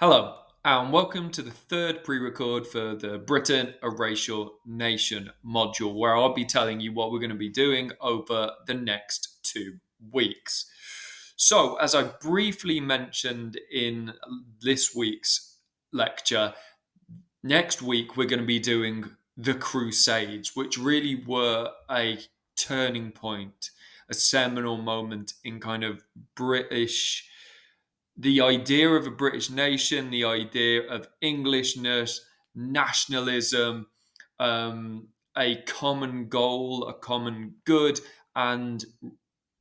Hello, and welcome to the third pre record for the Britain, a Racial Nation module, where I'll be telling you what we're going to be doing over the next 2 weeks. So, as I briefly mentioned in this week's lecture, next week we're going to be doing the Crusades, which really were a turning point, a seminal moment in kind of British the idea of a British nation, the idea of Englishness, nationalism, a common goal, a common good, and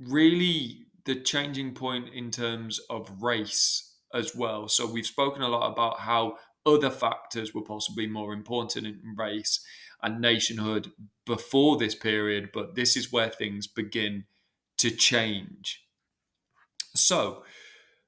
really the changing point in terms of race as well. So we've spoken a lot about how other factors were possibly more important in race and nationhood before this period, but this is where things begin to change. So,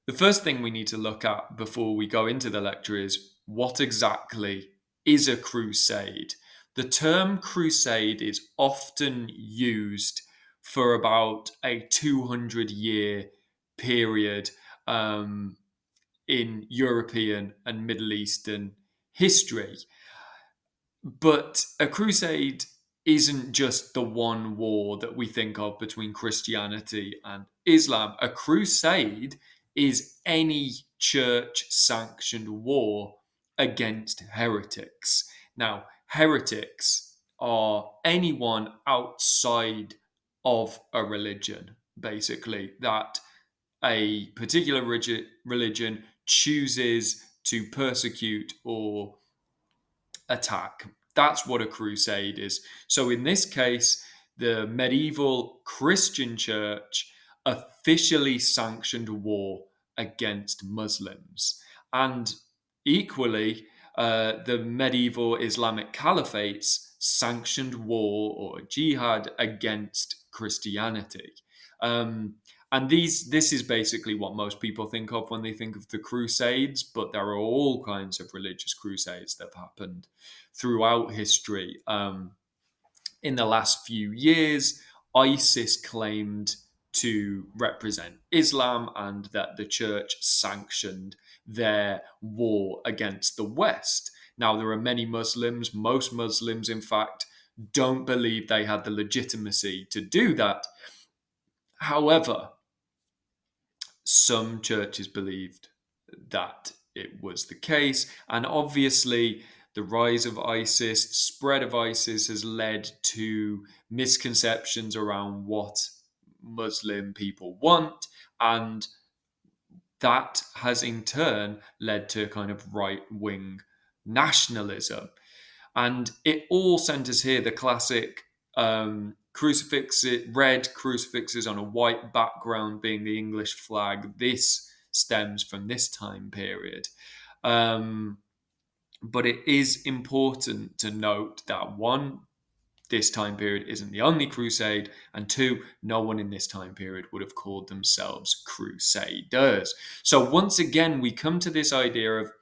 the first thing we need to look at before we go into the lecture is what exactly is a crusade? The term crusade is often used for about a 200-year period in European and Middle Eastern history. But a crusade isn't just the one war that we think of between Christianity and Islam. A crusade is any church sanctioned war against heretics. Now, heretics are anyone outside of a religion, basically, that a particular religion chooses to persecute or attack. That's what a crusade is. So, in this case, the medieval Christian church officially sanctioned war against Muslims. And equally, the medieval Islamic caliphates sanctioned war or jihad against Christianity. Um, and this is basically what most people think of when they think of the Crusades, but there are all kinds of religious crusades that have happened throughout history. In the last few years, ISIS claimed to represent Islam and that the church sanctioned their war against the West. Now, there are many Muslims, most Muslims, in fact, don't believe they had the legitimacy to do that. However, some churches believed that it was the case. And obviously, the rise of ISIS, the spread of ISIS has led to misconceptions around what Muslim people want. And that has in turn led to kind of right wing nationalism. And it all centers here the classic red crucifixes on a white background being the English flag. This stems from this time period. But it is important to note that one, this time period isn't the only crusade, and two, no one in this time period would have called themselves crusaders. So once again, we come to this idea of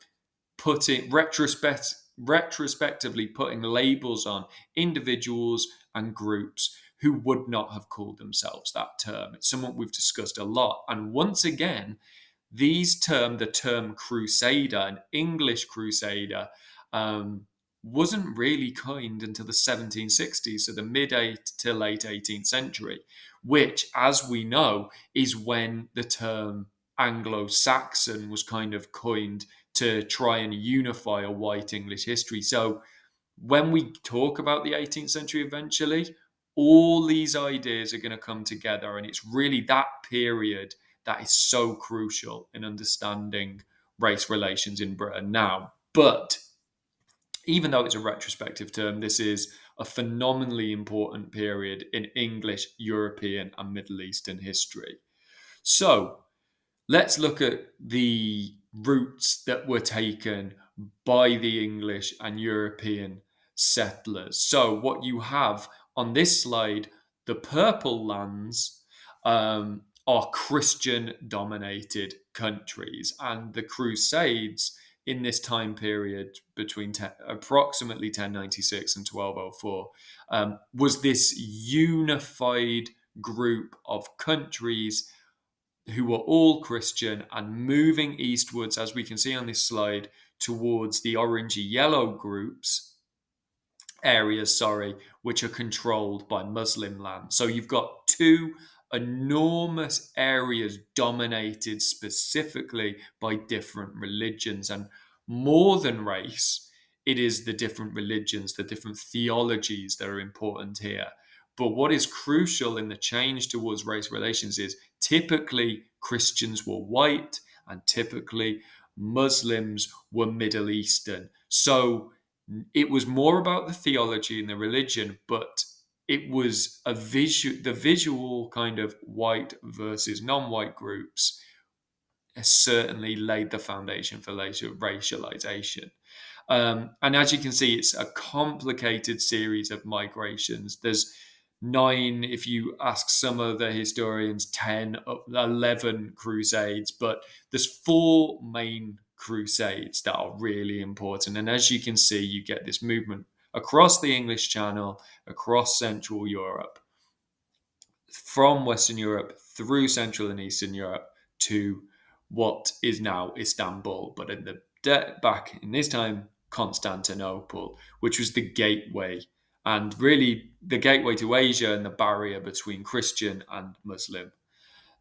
putting retrospectively putting labels on individuals and groups who would not have called themselves that term. It's something we've discussed a lot. And once again, the term crusader, an English crusader, wasn't really coined until the 1760s, so the mid to late 18th century, which, as we know, is when the term Anglo-Saxon was kind of coined to try and unify a white English history. So when we talk about the 18th century eventually, all these ideas are going to come together. And it's really that period that is so crucial in understanding race relations in Britain now. But even though it's a retrospective term, this is a phenomenally important period in English, European, and Middle Eastern history. So let's look at the routes that were taken by the English and European settlers. So, what you have on this slide, the purple lands are Christian dominated countries, and the Crusades in this time period between approximately 1096 and 1204 was this unified group of countries who were all Christian and moving eastwards, as we can see on this slide, towards the orangey yellow areas, which are controlled by Muslim lands. So you've got two enormous areas dominated specifically by different religions. And more than race, it is the different religions, the different theologies that are important here. But what is crucial in the change towards race relations is typically Christians were white and typically Muslims were Middle Eastern. So it was more about the theology and the religion, but it was the visual kind of white versus non-white groups has certainly laid the foundation for later racialization. And as you can see, it's a complicated series of migrations. There's 9, if you ask some of the historians, 10, 11 crusades, but there's 4 main crusades that are really important. And as you can see, you get this movement across the English Channel, across Central Europe, from Western Europe through Central and Eastern Europe to what is now Istanbul, but in the back in this time Constantinople, which was the gateway and really the gateway to Asia and the barrier between Christian and Muslim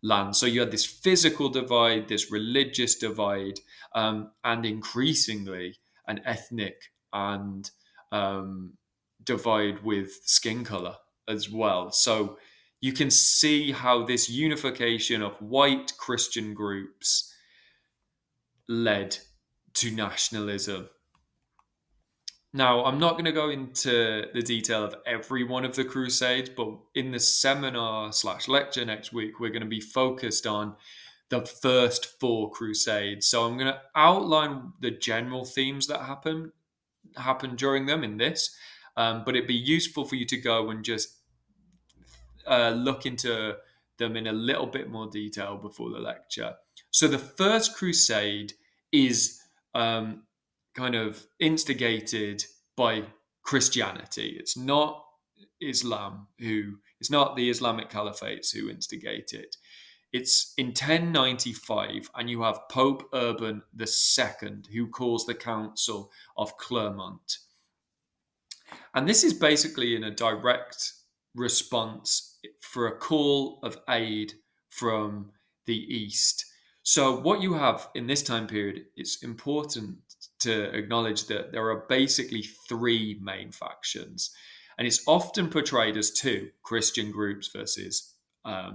land. So you had this physical divide, this religious divide, and increasingly an ethnic and divide with skin color as well. So you can see how this unification of white Christian groups led to nationalism. Now, I'm not going to go into the detail of every one of the crusades, but in the seminar/lecture next week, we're going to be focused on the first 4 crusades. So I'm going to outline the general themes that happened during them in this, but it'd be useful for you to go and just look into them in a little bit more detail before the lecture. So the first crusade is kind of instigated by Christianity. It's not it's not the Islamic caliphates who instigate it. It's in 1095, and you have Pope Urban II, who calls the Council of Clermont. And this is basically in a direct response for a call of aid from the East. So, what you have in this time period, it's important to acknowledge that there are basically 3 main factions. And it's often portrayed as 2 Christian groups versus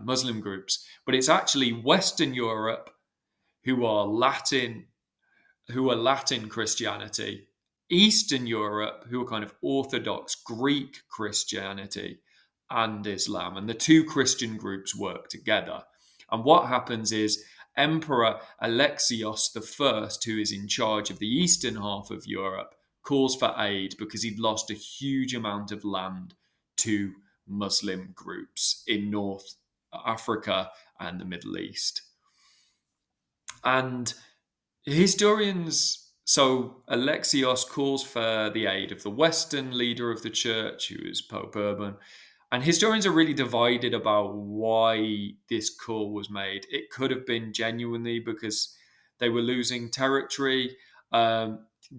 Muslim groups. But it's actually Western Europe who are Latin Christianity, Eastern Europe, who are kind of Orthodox Greek Christianity, and Islam. And the 2 Christian groups work together. And what happens is Emperor Alexios I, who is in charge of the eastern half of Europe, calls for aid because he'd lost a huge amount of land to Muslim groups in North Africa and the Middle East. And so Alexios calls for the aid of the Western leader of the church, who is Pope Urban. And historians are really divided about why this call was made. It could have been genuinely because they were losing territory.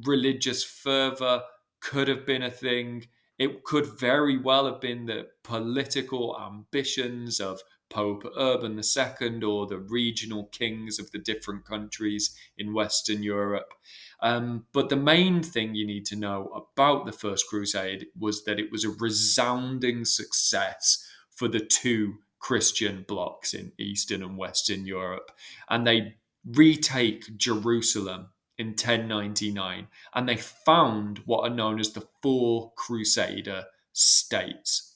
Religious fervor could have been a thing. It could very well have been the political ambitions of Pope Urban II or the regional kings of the different countries in Western Europe. But the main thing you need to know about the First Crusade was that it was a resounding success for the 2 Christian blocs in Eastern and Western Europe. And they retake Jerusalem in 1099, and they found what are known as the 4 Crusader states.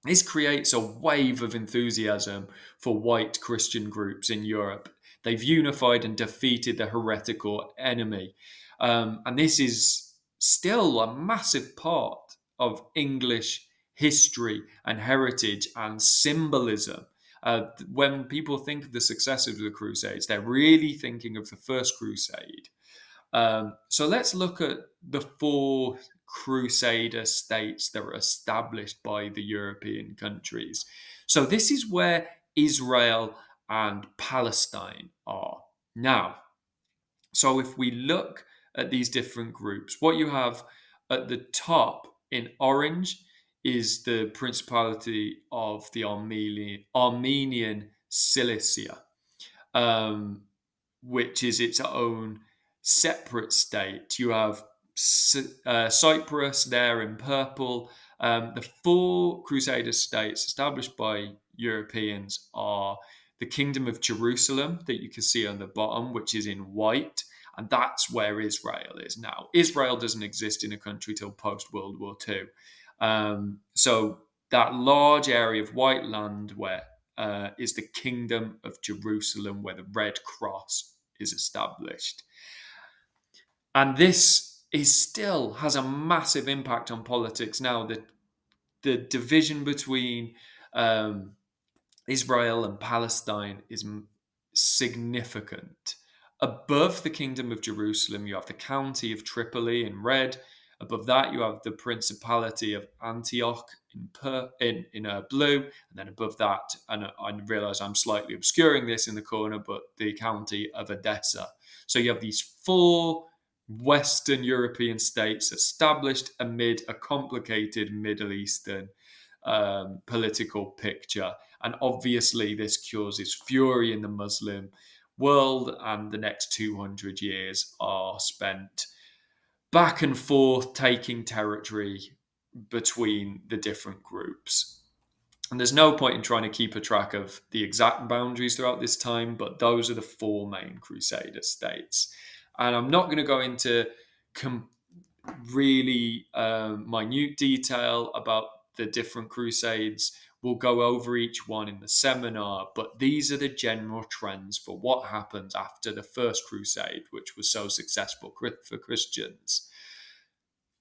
This creates a wave of enthusiasm for white Christian groups in Europe. They've unified and defeated the heretical enemy. And this is still a massive part of English history and heritage and symbolism. When people think of the successes of the Crusades, they're really thinking of the First Crusade. So let's look at the 4 Crusader states that were established by the European countries. So this is where Israel and Palestine are. Now, so if we look at these different groups, what you have at the top in orange is the Principality of the Armenian Cilicia, um, which is its own separate state. You have Cyprus there in purple. The four Crusader states established by Europeans are the Kingdom of Jerusalem, that you can see on the bottom, which is in white, and that's where Israel is now. Israel doesn't exist in a country till post World War II. So that large area of white land where is the Kingdom of Jerusalem, where the Red Cross is established. And this is still has a massive impact on politics now. The division between Israel and Palestine is significant. Above the Kingdom of Jerusalem, you have the county of Tripoli in red. Above that, you have the Principality of Antioch in blue. And then above that, and I realize I'm slightly obscuring this in the corner, but the county of Edessa. So you have these four Western European states established amid a complicated Middle Eastern political picture. And obviously, this causes fury in the Muslim world, and the next 200 years are spent back and forth taking territory between the different groups. And there's no point in trying to keep a track of the exact boundaries throughout this time, but those are the four main Crusader states. And I'm not going to go into really minute detail about the different crusades. We'll go over each one in the seminar, but these are the general trends for what happens after the First Crusade, which was so successful for Christians.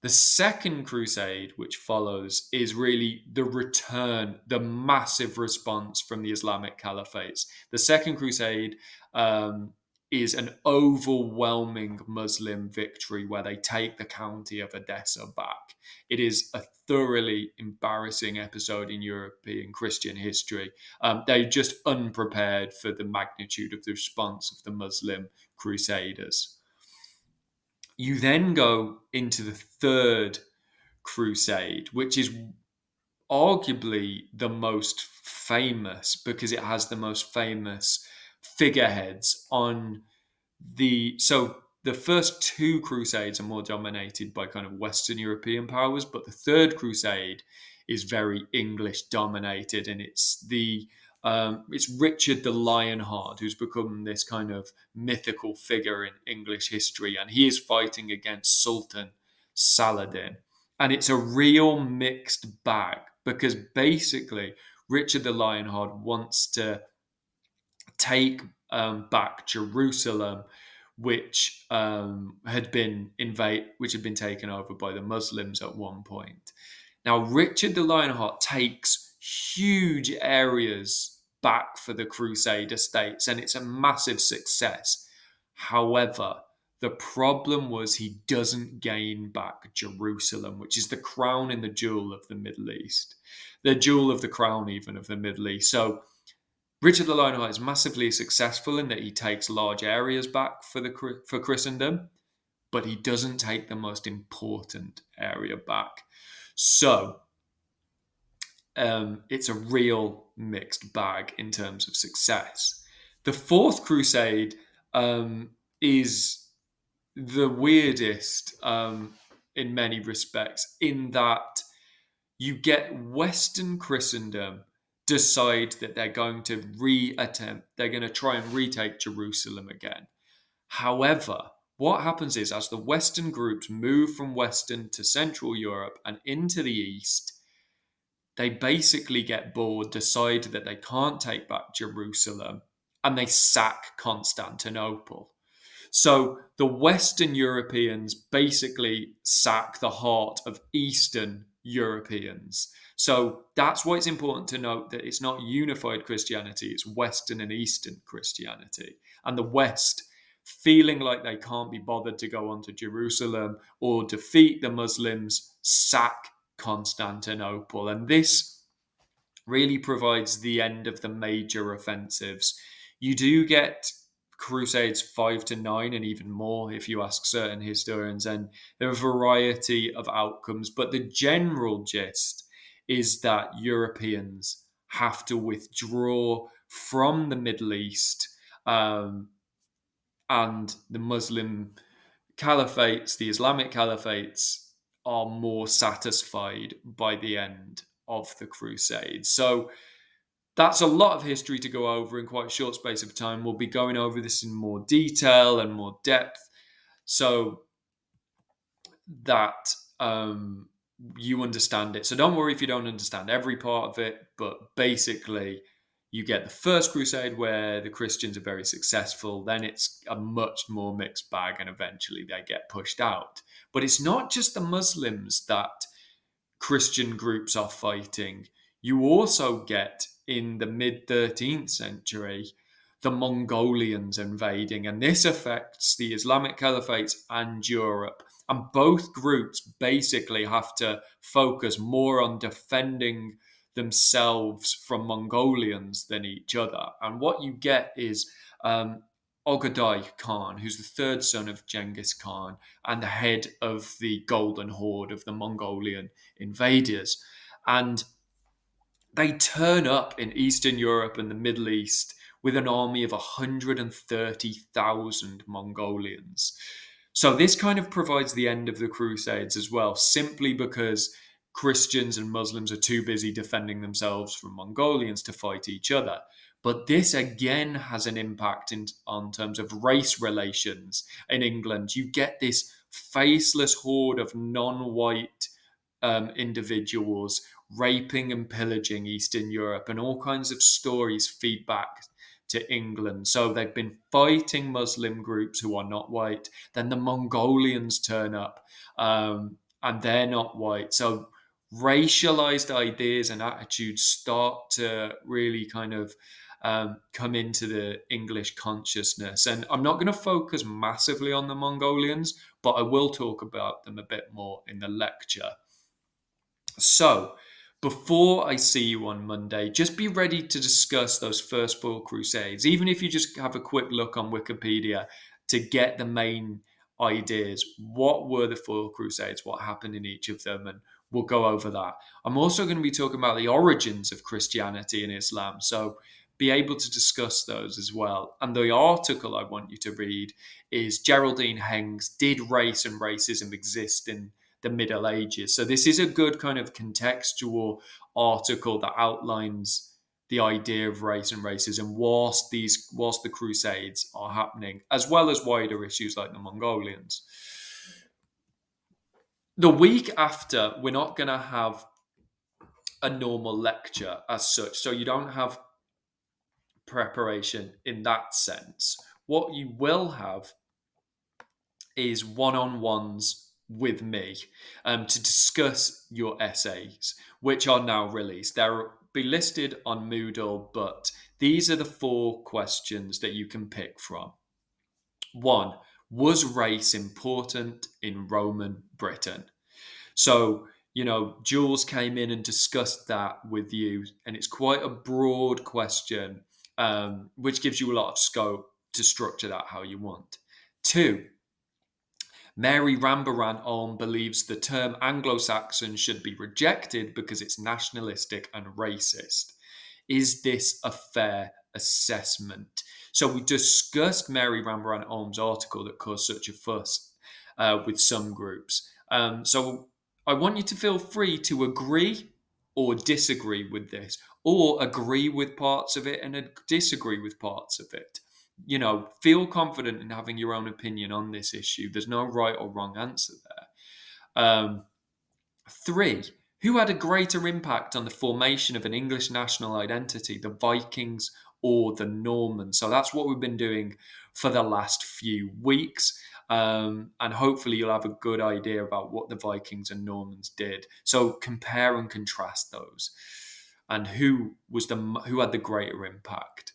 The Second Crusade, which follows, is really the return, the massive response from the Islamic Caliphates. The Second Crusade is an overwhelming Muslim victory where they take the county of Edessa back. It is a thoroughly embarrassing episode in European Christian history. They're just unprepared for the magnitude of the response of the Muslim Crusaders. You then go into the Third Crusade, which is arguably the most famous because it has the most famous figureheads on so the first two crusades are more dominated by kind of Western European powers, but the Third Crusade is very English dominated, and it's Richard the Lionheart, who's become this kind of mythical figure in English history, and he is fighting against Sultan Saladin. And it's a real mixed bag because basically Richard the Lionheart wants to take back Jerusalem, which had been taken over by the Muslims at one point. Now, Richard the Lionheart takes huge areas back for the Crusader states, and it's a massive success. However, the problem was he doesn't gain back Jerusalem, which is the crown and the jewel of the Middle East, the jewel of the crown even of the Middle East. So Richard the Lionheart is massively successful in that he takes large areas back for Christendom, but he doesn't take the most important area back. So it's a real mixed bag in terms of success. The Fourth Crusade is the weirdest in many respects, in that you get Western Christendom decide that they're going to they're going to try and retake Jerusalem again. However, what happens is, as the Western groups move from Western to Central Europe and into the East, they basically get bored, decide that they can't take back Jerusalem, and they sack Constantinople. So the Western Europeans basically sack the heart of Eastern Europeans. So that's why it's important to note that it's not unified Christianity, it's Western and Eastern Christianity. And the West, feeling like they can't be bothered to go on to Jerusalem or defeat the Muslims, sack Constantinople. And this really provides the end of the major offensives You do get Crusades 5 to 9 and even more if you ask certain historians, and there are a variety of outcomes, but the general gist is that Europeans have to withdraw from the Middle East, and the Muslim caliphates, the Islamic caliphates, are more satisfied by the end of the Crusades. So that's a lot of history to go over in quite a short space of time. We'll be going over this in more detail and more depth so that you understand it. So don't worry if you don't understand every part of it, but basically, you get the First Crusade where the Christians are very successful, then it's a much more mixed bag, and eventually they get pushed out. But it's not just the Muslims that Christian groups are fighting. You also get in the mid 13th century the Mongolians invading, and this affects the Islamic caliphates and Europe. And both groups basically have to focus more on defending themselves from Mongolians than each other. And what you get is Ogadai Khan, who's the third son of Genghis Khan and the head of the Golden Horde of the Mongolian invaders. And they turn up in Eastern Europe and the Middle East with an army of 130,000 Mongolians. So this kind of provides the end of the Crusades as well, simply because Christians and Muslims are too busy defending themselves from Mongolians to fight each other. But this again has an impact on terms of race relations in England. You get this faceless horde of non-white individuals raping and pillaging Eastern Europe, and all kinds of stories feed back to England. So they've been fighting Muslim groups who are not white. Then the Mongolians turn up, and they're not white. So racialized ideas and attitudes start to really kind of come into the English consciousness. And I'm not going to focus massively on the Mongolians, but I will talk about them a bit more in the lecture. So, before I see you on Monday, just be ready to discuss those first four crusades, even if you just have a quick look on Wikipedia to get the main ideas. What were the four crusades? What happened in each of them? And we'll go over that. I'm also going to be talking about the origins of Christianity and Islam, so be able to discuss those as well. And the article I want you to read is Geraldine Heng's Did Race and Racism Exist in the Middle Ages? So this is a good kind of contextual article that outlines the idea of race and racism whilst the Crusades are happening, as well as wider issues like the Mongolians. The week after, we're not going to have a normal lecture as such, so you don't have preparation in that sense. What you will have is one-on-ones with me to discuss your essays, which are now released. They'll be listed on Moodle, but these are the four questions that you can pick from. 1. Was race important in Roman Britain? So, Jules came in and discussed that with you, and it's quite a broad question, which gives you a lot of scope to structure that how you want. 2. Mary Rambaran-Olm believes the term Anglo-Saxon should be rejected because it's nationalistic and racist. Is this a fair assessment? So we discussed Mary Rambaran-Olm's article that caused such a fuss with some groups. So I want you to feel free to agree or disagree with this, or agree with parts of it and disagree with parts of it. Feel confident in having your own opinion on this issue. There's no right or wrong answer there. 3, who had a greater impact on the formation of an English national identity, the Vikings or the Normans? So that's what we've been doing for the last few weeks. And hopefully you'll have a good idea about what the Vikings and Normans did. So compare and contrast those, and who had the greater impact.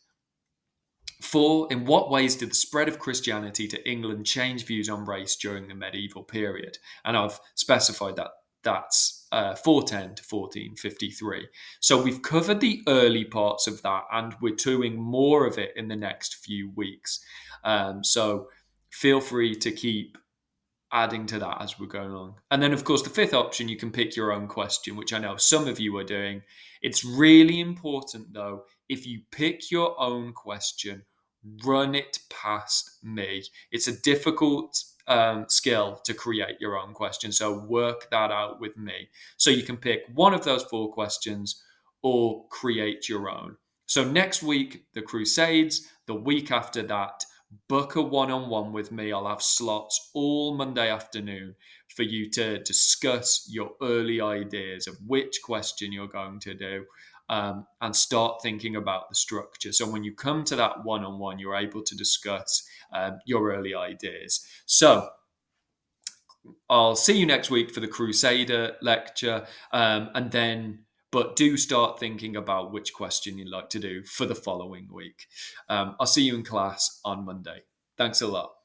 4. In what ways did the spread of Christianity to England change views on race during the medieval period? And I've specified that That's 410 to 1453. So we've covered the early parts of that, and we're doing more of it in the next few weeks. So feel free to keep adding to that as we're going along. And then, of course, the fifth option, you can pick your own question, which I know some of you are doing. It's really important, though, if you pick your own question, run it past me. It's a difficult skill to create your own question. So work that out with me. So you can pick one of those 4 questions or create your own. So next week, the Crusades. The week after that, book a one-on-one with me. I'll have slots all Monday afternoon for you to discuss your early ideas of which question you're going to do, and start thinking about the structure. So when you come to that one-on-one, you're able to discuss your early ideas. So I'll see you next week for the Crusader lecture, but do start thinking about which question you'd like to do for the following week. I'll see you in class on Monday. Thanks a lot.